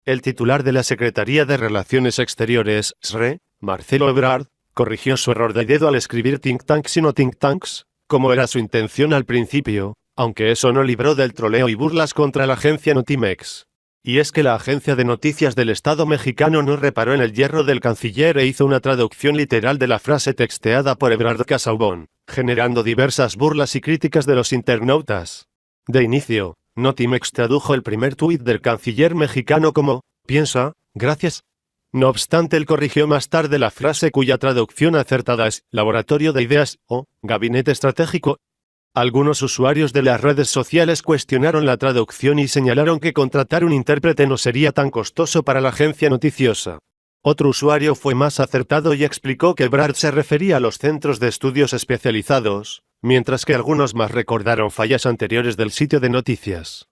El titular de la Secretaría de Relaciones Exteriores, SRE, Marcelo Ebrard, corrigió su error de dedo al escribir think tanks y no think tanks, como era su intención al principio, aunque eso no libró del troleo y burlas contra la agencia Notimex. Y es que la agencia de noticias del Estado mexicano no reparó en el hierro del canciller e hizo una traducción literal de la frase texteada por Ebrard Casaubon, generando diversas burlas y críticas de los internautas. De inicio, Notimex tradujo el primer tuit del canciller mexicano como, piensa, gracias. No obstante, él corrigió más tarde la frase cuya traducción acertada es, laboratorio de ideas, o, gabinete estratégico. Algunos usuarios de las redes sociales cuestionaron la traducción y señalaron que contratar un intérprete no sería tan costoso para la agencia noticiosa. Otro usuario fue más acertado y explicó que Ebrard se refería a los centros de estudios especializados, mientras que algunos más recordaron fallas anteriores del sitio de noticias.